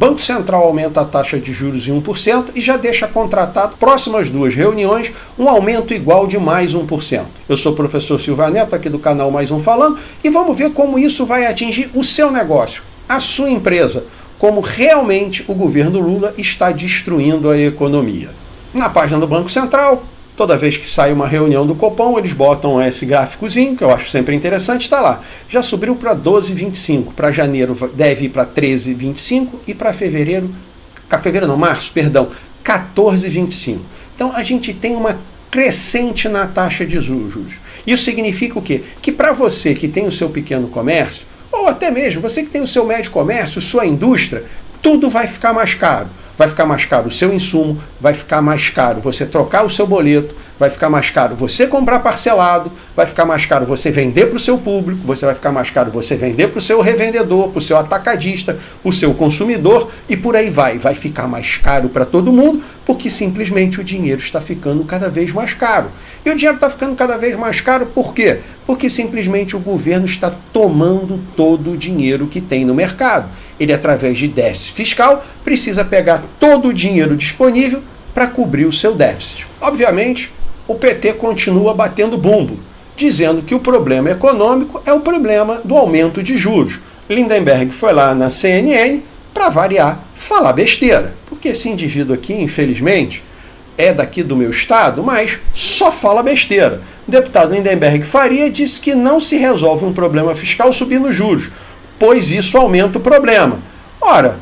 Banco Central aumenta a taxa de juros em 1% e já deixa contratado, próximas 2 reuniões, um aumento igual de mais 1%. Eu sou o professor Silva Neto, aqui do canal Mais Um Falando, e vamos ver como isso vai atingir o seu negócio, a sua empresa, como realmente o governo Lula está destruindo a economia. Na página do Banco Central, toda vez que sai uma reunião do Copom, eles botam esse gráficozinho, que eu acho sempre interessante, está lá. Já subiu para 12,25, para janeiro deve ir para 13,25 e para março, 14,25. Então a gente tem uma crescente na taxa de juros. Isso significa o quê? Que para você que tem o seu pequeno comércio, ou até mesmo você que tem o seu médio comércio, sua indústria, tudo vai ficar mais caro. Vai ficar mais caro o seu insumo, vai ficar mais caro você trocar o seu boleto, vai ficar mais caro você comprar parcelado, vai ficar mais caro você vender para o seu público, vai ficar mais caro você vender para o seu revendedor, para o seu atacadista, o seu consumidor e por aí vai. Vai ficar mais caro para todo mundo porque simplesmente o dinheiro está ficando cada vez mais caro. E o dinheiro está ficando cada vez mais caro por quê? Porque simplesmente o governo está tomando todo o dinheiro que tem no mercado. Ele, através de déficit fiscal, precisa pegar todo o dinheiro disponível para cobrir o seu déficit. Obviamente, o PT continua batendo bumbo, dizendo que o problema econômico é o problema do aumento de juros. Lindenberg foi lá na CNN, para variar, falar besteira. Porque esse indivíduo aqui, infelizmente, é daqui do meu estado, mas só fala besteira. O deputado Lindenberg Faria disse que não se resolve um problema fiscal subindo juros, pois isso aumenta o problema. Ora,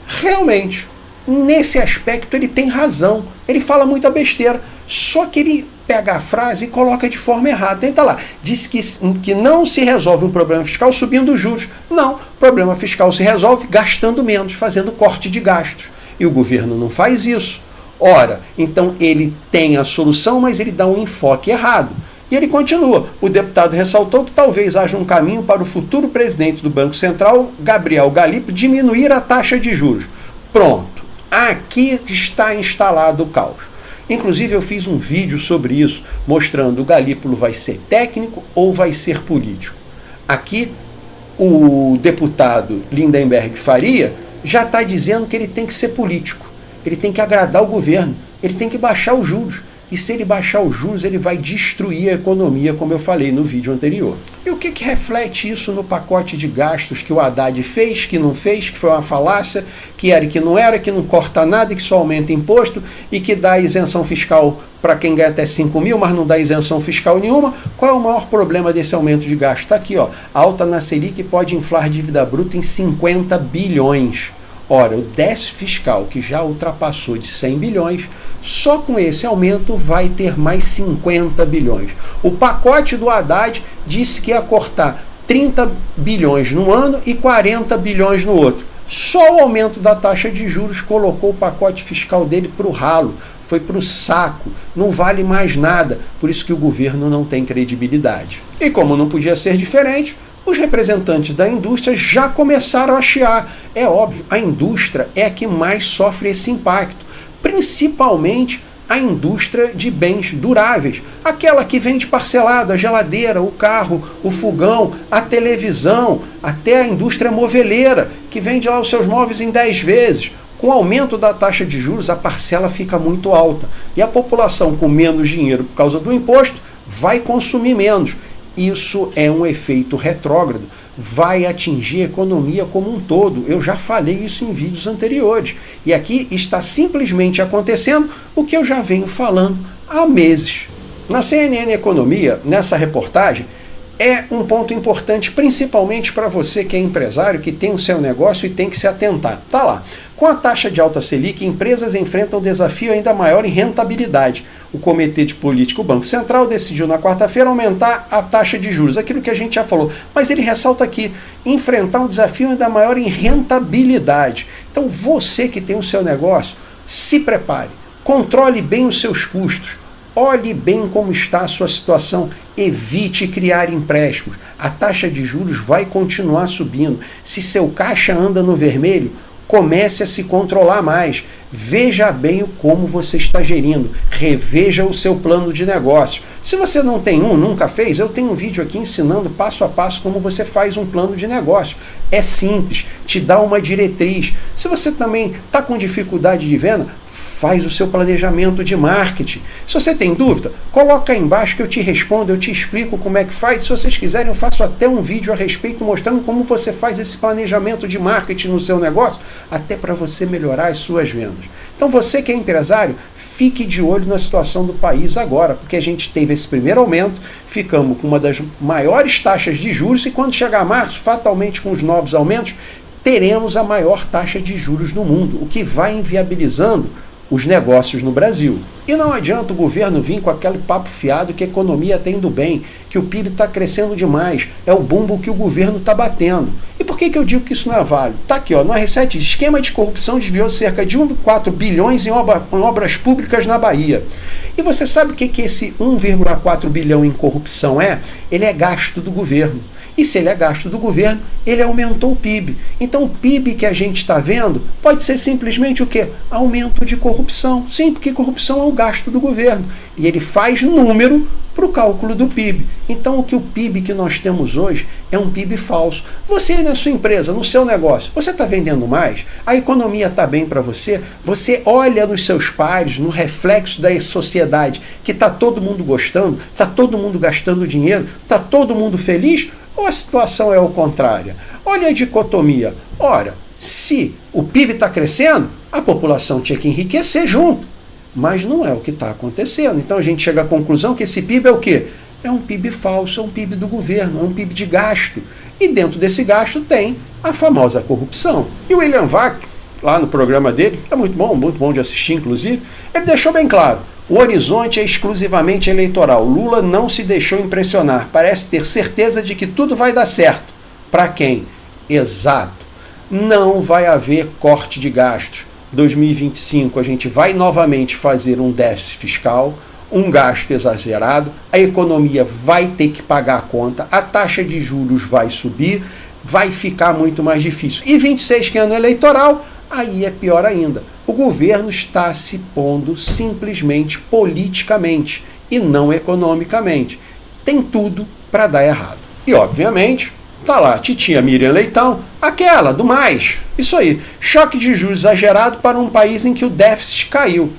realmente, nesse aspecto ele tem razão. Ele fala muita besteira, só que ele pega a frase e coloca de forma errada. Ele está lá, diz que não se resolve um problema fiscal subindo os juros. Não, o problema fiscal se resolve gastando menos, fazendo corte de gastos. E o governo não faz isso. Ora, então ele tem a solução, mas ele dá um enfoque errado. E ele continua. O deputado ressaltou que talvez haja um caminho para o futuro presidente do Banco Central, Gabriel Galípolo, diminuir a taxa de juros. Pronto. Aqui está instalado o caos. Inclusive eu fiz um vídeo sobre isso, mostrando o Galípolo vai ser técnico ou vai ser político. Aqui o deputado Lindenberg Faria já está dizendo que ele tem que ser político. Ele tem que agradar o governo. Ele tem que baixar os juros. E se ele baixar os juros, ele vai destruir a economia, como eu falei no vídeo anterior. E o que reflete isso no pacote de gastos que o Haddad fez, que não fez, que foi uma falácia, que era e que não corta nada e que só aumenta imposto e que dá isenção fiscal para quem ganha até 5 mil, mas não dá isenção fiscal nenhuma? Qual é o maior problema desse aumento de gasto? Está aqui, ó, alta na Selic pode inflar dívida bruta em 50 bilhões. Ora, o déficit fiscal, que já ultrapassou de 100 bilhões, só com esse aumento vai ter mais 50 bilhões. O pacote do Haddad disse que ia cortar 30 bilhões num ano e 40 bilhões no outro. Só o aumento da taxa de juros colocou o pacote fiscal dele para o ralo, foi para o saco, não vale mais nada, por isso que o governo não tem credibilidade. E como não podia ser diferente, os representantes da indústria já começaram a chiar. É óbvio, a indústria é a que mais sofre esse impacto, principalmente a indústria de bens duráveis, aquela que vende parcelado, a geladeira, o carro, o fogão, a televisão, até a indústria moveleira, que vende lá os seus móveis em 10 vezes. Com o aumento da taxa de juros, a parcela fica muito alta e a população com menos dinheiro por causa do imposto vai consumir menos. Isso é um efeito retrógrado, vai atingir a economia como um todo. Eu já falei isso em vídeos anteriores. E aqui está simplesmente acontecendo o que eu já venho falando há meses. Na CNN Economia, nessa reportagem, é um ponto importante, principalmente para você que é empresário, que tem o seu negócio e tem que se atentar. Tá lá. Com a taxa de alta Selic, empresas enfrentam um desafio ainda maior em rentabilidade. O Comitê de Política, o Banco Central, decidiu na quarta-feira aumentar a taxa de juros, aquilo que a gente já falou. Mas ele ressalta aqui, enfrentar um desafio ainda maior em rentabilidade. Então você que tem o seu negócio, se prepare, controle bem os seus custos, olhe bem como está a sua situação, evite criar empréstimos. A taxa de juros vai continuar subindo. Se seu caixa anda no vermelho, comece a se controlar mais. veja bem como você está gerindo, reveja o seu plano de negócio. Se você não tem nunca fez, eu tenho um vídeo aqui ensinando passo a passo como você faz um plano de negócio. É simples, te dá uma diretriz. Se você também está com dificuldade de venda, faz o seu planejamento de marketing. Se você tem dúvida, coloca aí embaixo que eu te respondo, eu te explico como é que faz. Se vocês quiserem, eu faço até um vídeo a respeito mostrando como você faz esse planejamento de marketing no seu negócio, até para você melhorar as suas vendas. Então você que é empresário, fique de olho na situação do país agora, porque a gente teve esse primeiro aumento, ficamos com uma das maiores taxas de juros e quando chegar março, fatalmente com os novos aumentos, teremos a maior taxa de juros do mundo, o que vai inviabilizando os negócios no Brasil. E não adianta o governo vir com aquele papo fiado que a economia está indo bem, que o PIB está crescendo demais, é o bumbo que o governo está batendo. E por que eu digo que isso não é válido? Está aqui, ó, no R7, esquema de corrupção desviou cerca de 1,4 bilhões em obras públicas na Bahia. E você sabe o que esse 1,4 bilhão em corrupção é? Ele é gasto do governo. E se ele é gasto do governo, ele aumentou o PIB. Então o PIB que a gente está vendo pode ser simplesmente o quê? Aumento de corrupção. Sim, porque corrupção é o gasto do governo. E ele faz número para o cálculo do PIB. Então o PIB que nós temos hoje é um PIB falso. Você na sua empresa, no seu negócio, você está vendendo mais? A economia está bem para você? Você olha nos seus pares, no reflexo da sociedade, que está todo mundo gostando, está todo mundo gastando dinheiro, está todo mundo feliz? Ou a situação é o contrário? Olha a dicotomia. Ora, se o PIB está crescendo, a população tinha que enriquecer junto. Mas não é o que está acontecendo. Então a gente chega à conclusão que esse PIB é o quê? É um PIB falso, é um PIB do governo, é um PIB de gasto. E dentro desse gasto tem a famosa corrupção. E o William Vac, lá no programa dele, que é muito bom de assistir inclusive, ele deixou bem claro. O horizonte é exclusivamente eleitoral. Lula não se deixou impressionar. Parece ter certeza de que tudo vai dar certo. Para quem? Exato. Não vai haver corte de gastos. 2025 a gente vai novamente fazer um déficit fiscal, um gasto exagerado, a economia vai ter que pagar a conta, a taxa de juros vai subir, vai ficar muito mais difícil. E 26, que é ano eleitoral, aí é pior ainda. O governo está se pondo simplesmente politicamente e não economicamente. Tem tudo para dar errado. E, obviamente, tá lá a titia Miriam Leitão, aquela do mais. Isso aí, choque de juros exagerado para um país em que o déficit caiu.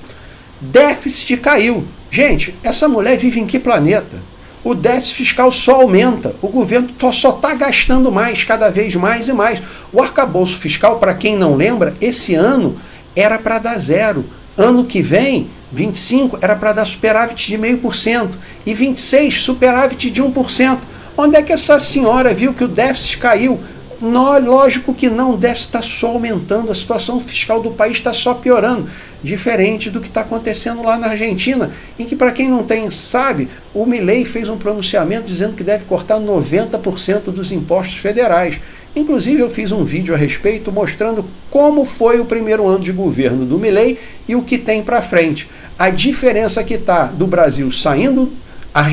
Déficit caiu. Gente, essa mulher vive em que planeta? O déficit fiscal só aumenta, o governo só está gastando mais, cada vez mais e mais. O arcabouço fiscal, para quem não lembra, esse ano era para dar zero. Ano que vem, 25, era para dar superávit de 0,5%. E 26, superávit de 1%. Onde é que essa senhora viu que o déficit caiu? Não, lógico que não, o déficit está só aumentando, a situação fiscal do país está só piorando. Diferente do que está acontecendo lá na Argentina, em que, para quem não sabe, o Milei fez um pronunciamento dizendo que deve cortar 90% dos impostos federais. Inclusive, eu fiz um vídeo a respeito mostrando como foi o primeiro ano de governo do Milei e o que tem para frente. A diferença que está do Brasil saindo, a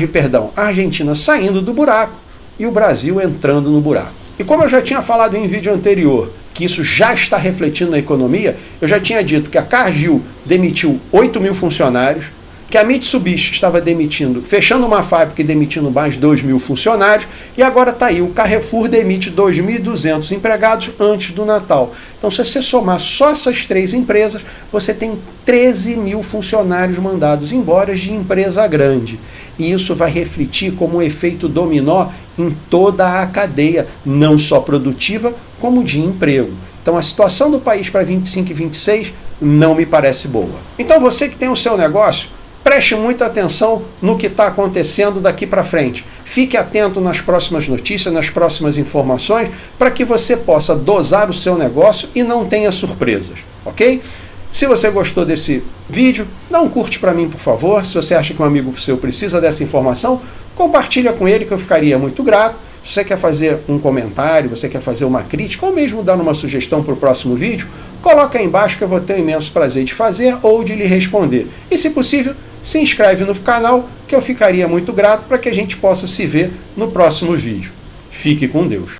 Argentina saindo do buraco e o Brasil entrando no buraco. E como eu já tinha falado em vídeo anterior, que isso já está refletindo na economia, eu já tinha dito que a Cargill demitiu 8 mil funcionários, que a Mitsubishi estava demitindo, fechando uma fábrica e demitindo mais 2 mil funcionários, e agora está aí, o Carrefour demite 2.200 empregados antes do Natal. Então, se você somar só essas 3 empresas, você tem 13 mil funcionários mandados embora de empresa grande. E isso vai refletir como um efeito dominó em toda a cadeia, não só produtiva, como de emprego. Então, a situação do país para 25 e 26 não me parece boa. Então, você que tem o seu negócio, preste muita atenção no que está acontecendo daqui para frente. Fique atento nas próximas notícias, nas próximas informações, para que você possa dosar o seu negócio e não tenha surpresas, ok? Se você gostou desse vídeo, dá um curte para mim, por favor. Se você acha que um amigo seu precisa dessa informação, compartilha com ele, que eu ficaria muito grato. Se você quer fazer um comentário, você quer fazer uma crítica, ou mesmo dar uma sugestão para o próximo vídeo, coloca aí embaixo que eu vou ter um imenso prazer de fazer ou de lhe responder. E, se possível, se inscreve no canal, que eu ficaria muito grato para que a gente possa se ver no próximo vídeo. Fique com Deus.